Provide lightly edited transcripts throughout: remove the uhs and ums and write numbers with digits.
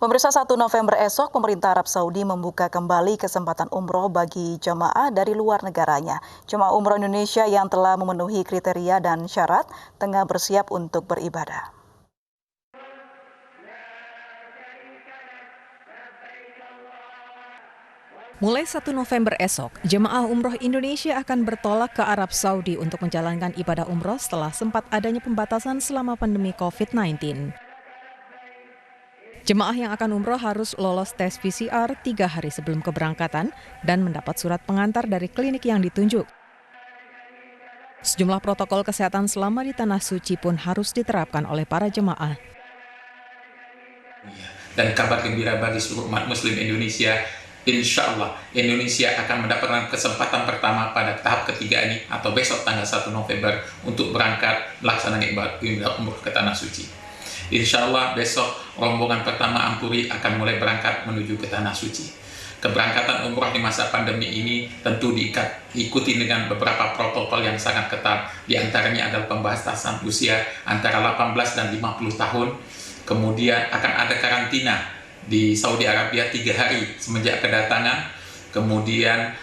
Pemirsa, 1 November esok, pemerintah Arab Saudi membuka kembali kesempatan umroh bagi jemaah dari luar negaranya. Jemaah umroh Indonesia yang telah memenuhi kriteria dan syarat tengah bersiap untuk beribadah. Mulai 1 November esok, jemaah umroh Indonesia akan bertolak ke Arab Saudi untuk menjalankan ibadah umroh setelah sempat adanya pembatasan selama pandemi COVID-19. Jemaah yang akan umroh harus lolos tes PCR 3 hari sebelum keberangkatan dan mendapat surat pengantar dari klinik yang ditunjuk. Sejumlah protokol kesehatan selama di Tanah Suci pun harus diterapkan oleh para jemaah. Dan kabar gembira bagi seluruh umat muslim Indonesia, insya Allah Indonesia akan mendapatkan kesempatan pertama pada tahap ketiga ini atau besok tanggal 1 November untuk berangkat melaksanakan ibadah umroh ke Tanah Suci. Insya Allah besok rombongan pertama Ampuri akan mulai berangkat menuju ke Tanah Suci. Keberangkatan umroh di masa pandemi ini tentu diikuti dengan beberapa protokol yang sangat ketat. Di antaranya adalah pembatasan usia antara 18 dan 50 tahun. Kemudian akan ada karantina di Saudi Arabia 3 hari semenjak kedatangan. Kemudian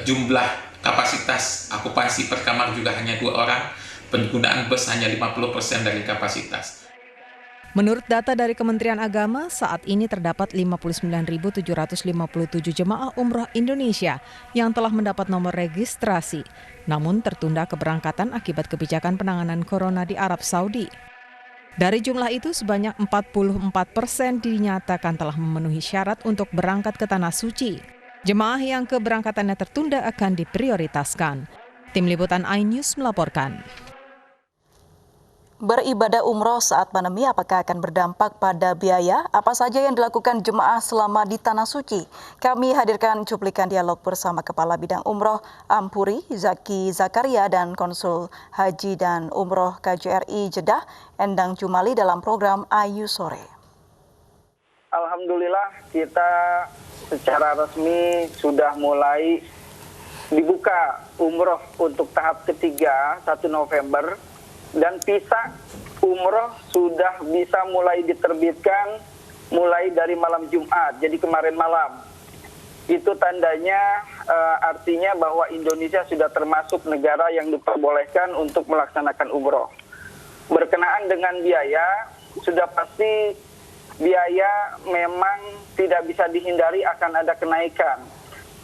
jumlah kapasitas akupansi per kamar juga hanya 2 orang. Penggunaan bus hanya 50% dari kapasitas. Menurut data dari Kementerian Agama, saat ini terdapat 59.757 jemaah umroh Indonesia yang telah mendapat nomor registrasi, namun tertunda keberangkatan akibat kebijakan penanganan corona di Arab Saudi. Dari jumlah itu, sebanyak 44% dinyatakan telah memenuhi syarat untuk berangkat ke Tanah Suci. Jemaah yang keberangkatannya tertunda akan diprioritaskan. Tim Liputan iNews melaporkan. Beribadah umroh saat pandemi apakah akan berdampak pada biaya? Apa saja yang dilakukan jemaah selama di Tanah Suci? Kami hadirkan cuplikan dialog bersama Kepala Bidang Umroh Ampuri, Zaki Zakaria, dan Konsul Haji dan Umroh KJRI Jeddah, Endang Jumali dalam program Ayu Sore. Alhamdulillah kita secara resmi sudah mulai dibuka umroh untuk tahap ketiga 1 November. Dan visa umroh sudah bisa mulai diterbitkan mulai dari malam Jumat, jadi kemarin malam. Itu tandanya artinya bahwa Indonesia sudah termasuk negara yang diperbolehkan untuk melaksanakan umroh. Berkenaan dengan biaya, sudah pasti biaya memang tidak bisa dihindari akan ada kenaikan.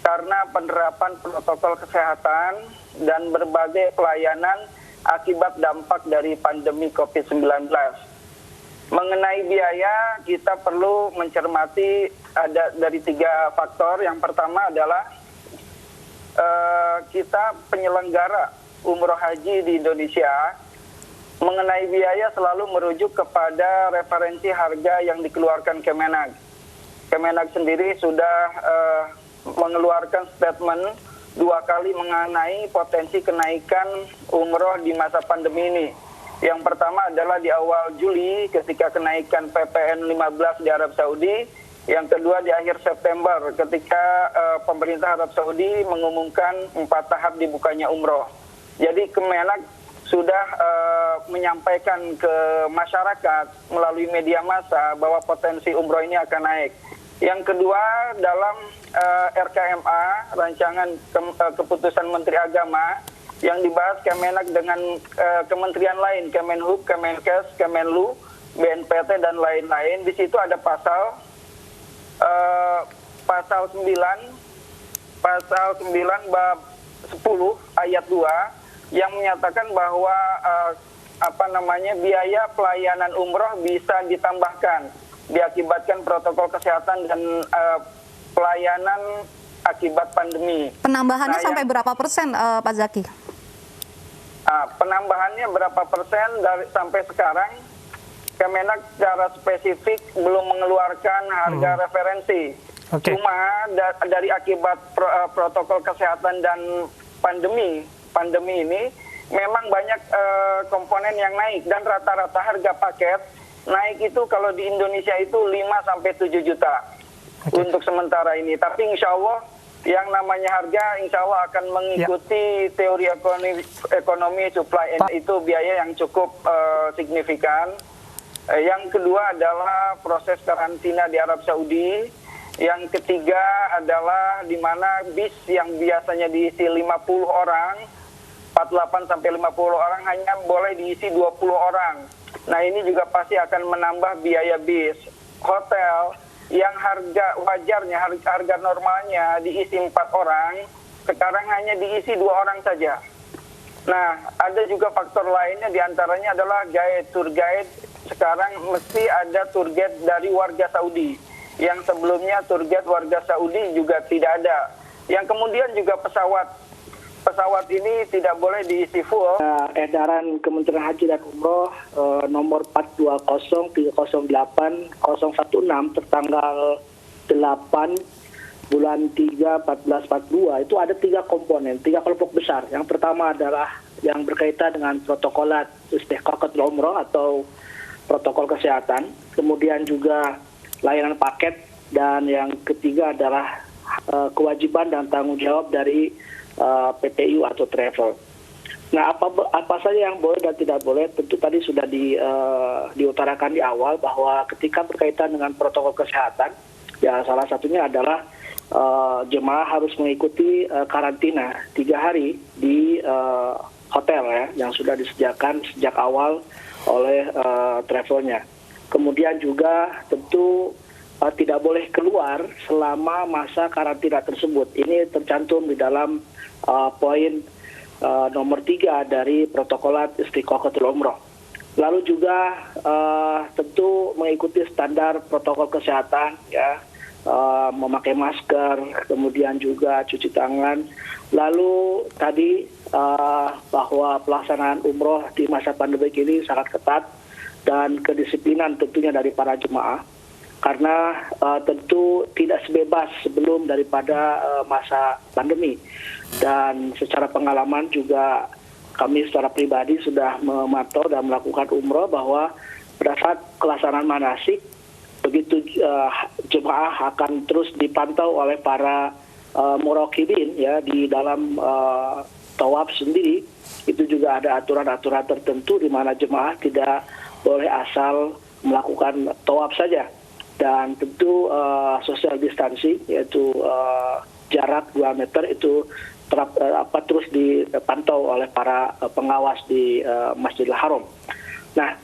Karena penerapan protokol kesehatan dan berbagai pelayanan akibat dampak dari pandemi COVID-19. Mengenai biaya, kita perlu mencermati ada dari 3 faktor. Yang pertama adalah kita penyelenggara umroh haji di Indonesia. Mengenai biaya selalu merujuk kepada referensi harga yang dikeluarkan Kemenag. Kemenag sendiri sudah mengeluarkan statement 2 kali mengenai potensi kenaikan umroh di masa pandemi ini. Yang pertama adalah di awal Juli ketika kenaikan PPN 15 di Arab Saudi. Yang kedua di akhir September ketika pemerintah Arab Saudi mengumumkan 4 tahap dibukanya umroh. Jadi Kemenag sudah menyampaikan ke masyarakat melalui media massa bahwa potensi umroh ini akan naik. Yang kedua dalam RKMA, rancangan keputusan Menteri Agama yang dibahas Kemenag dengan kementerian lain, Kemenhub, Kemenkes, Kemenlu, BNPT dan lain-lain. Di situ ada pasal 9 bab 10 ayat 2 yang menyatakan bahwa biaya pelayanan umroh bisa ditambahkan diakibatkan protokol kesehatan dan pelayanan akibat pandemi. Penambahannya sampai berapa persen, Pak Zaki? Penambahannya berapa persen sampai sekarang? Kemenag secara spesifik belum mengeluarkan harga referensi. Okay. Cuma dari akibat protokol kesehatan dan pandemi ini memang banyak komponen yang naik dan rata-rata harga paket naik itu kalau di Indonesia itu 5-7 juta untuk sementara ini. Tapi insya Allah yang namanya harga insya Allah akan mengikuti teori ekonomi supply and itu biaya yang cukup signifikan. Yang kedua adalah proses karantina di Arab Saudi. Yang ketiga adalah di mana bis yang biasanya diisi 50 orang, 48 sampai 50 orang hanya boleh diisi 20 orang. Nah, ini juga pasti akan menambah biaya bis. Hotel yang harga normalnya diisi 4 orang, sekarang hanya diisi 2 orang saja. Nah, ada juga faktor lainnya, diantaranya adalah tour guide. Sekarang mesti ada tour guide dari warga Saudi. Yang sebelumnya tour guide warga Saudi juga tidak ada. Yang kemudian juga pesawat ini tidak boleh diisi full. Edaran Kementerian Haji dan Umroh nomor 420308016 tertanggal 8 bulan 3 1442 itu ada 3 komponen, 3 kelompok besar. Yang pertama adalah yang berkaitan dengan protokolat istiqaqatul umroh atau protokol kesehatan, kemudian juga layanan paket, dan yang ketiga adalah kewajiban dan tanggung jawab dari PTU atau travel. Nah, apa saja yang boleh dan tidak boleh, tentu tadi sudah diutarakan di awal bahwa ketika berkaitan dengan protokol kesehatan, ya salah satunya adalah jemaah harus mengikuti karantina 3 hari di hotel ya, yang sudah disediakan sejak awal oleh travelnya. Kemudian juga tentu tidak boleh keluar selama masa karantina tersebut. Ini tercantum di dalam poin nomor 3 dari protokolat istiqaqatul umroh. Lalu juga tentu mengikuti standar protokol kesehatan ya, memakai masker, kemudian juga cuci tangan. Lalu tadi bahwa pelaksanaan umroh di masa pandemi ini sangat ketat, dan kedisiplinan tentunya dari para jemaah, karena tentu tidak sebebas sebelum daripada masa pandemi. Dan secara pengalaman juga kami secara pribadi sudah memantau dan melakukan umroh bahwa pada saat pelaksanaan manasik, begitu jemaah akan terus dipantau oleh para muraqibin ya di dalam tawaf sendiri. Itu juga ada aturan-aturan tertentu di mana jemaah tidak boleh asal melakukan tawaf saja, dan tentu social distancing, yaitu jarak 2 meter itu terus dipantau oleh para pengawas di Masjidil Haram. Nah,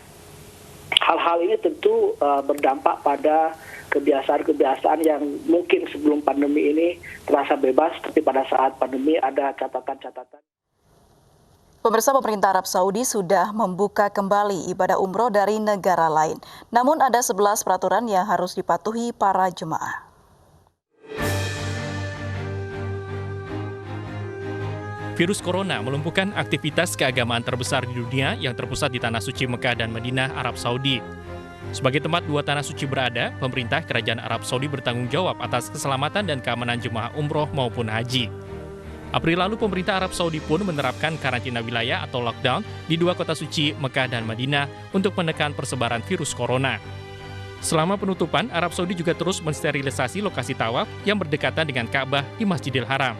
hal-hal ini tentu berdampak pada kebiasaan-kebiasaan yang mungkin sebelum pandemi ini terasa bebas, tapi pada saat pandemi ada catatan-catatan. Pemirsa, pemerintah Arab Saudi sudah membuka kembali ibadah umroh dari negara lain. Namun ada 11 peraturan yang harus dipatuhi para jemaah. Virus corona melumpuhkan aktivitas keagamaan terbesar di dunia yang terpusat di Tanah Suci Mekah dan Madinah, Arab Saudi. Sebagai tempat 2 tanah suci berada, pemerintah Kerajaan Arab Saudi bertanggung jawab atas keselamatan dan keamanan jemaah umroh maupun haji. April lalu, pemerintah Arab Saudi pun menerapkan karantina wilayah atau lockdown di 2 kota suci, Mekah dan Madinah, untuk menekan persebaran virus corona. Selama penutupan, Arab Saudi juga terus mensterilisasi lokasi tawaf yang berdekatan dengan Ka'bah di Masjidil Haram.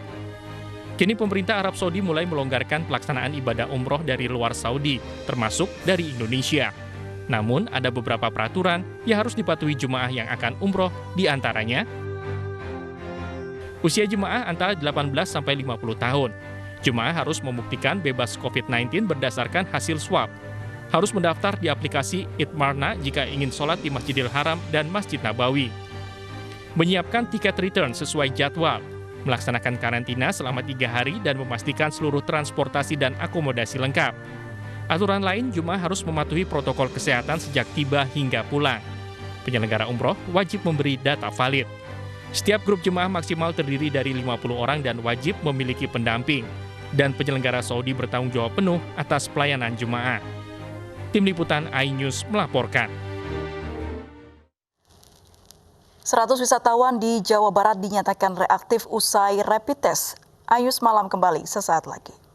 Kini pemerintah Arab Saudi mulai melonggarkan pelaksanaan ibadah umroh dari luar Saudi, termasuk dari Indonesia. Namun, ada beberapa peraturan yang harus dipatuhi jemaah yang akan umroh, di antaranya usia jemaah antara 18 sampai 50 tahun. Jemaah harus membuktikan bebas COVID-19 berdasarkan hasil swab. Harus mendaftar di aplikasi Itmarna jika ingin sholat di Masjidil Haram dan Masjid Nabawi. Menyiapkan tiket return sesuai jadwal. Melaksanakan karantina selama 3 hari dan memastikan seluruh transportasi dan akomodasi lengkap. Aturan lain, jemaah harus mematuhi protokol kesehatan sejak tiba hingga pulang. Penyelenggara umroh wajib memberi data valid. Setiap grup jemaah maksimal terdiri dari 50 orang dan wajib memiliki pendamping. Dan penyelenggara Saudi bertanggung jawab penuh atas pelayanan jemaah. Tim Liputan iNews melaporkan. 100 wisatawan di Jawa Barat dinyatakan reaktif usai rapid test. iNews Malam kembali sesaat lagi.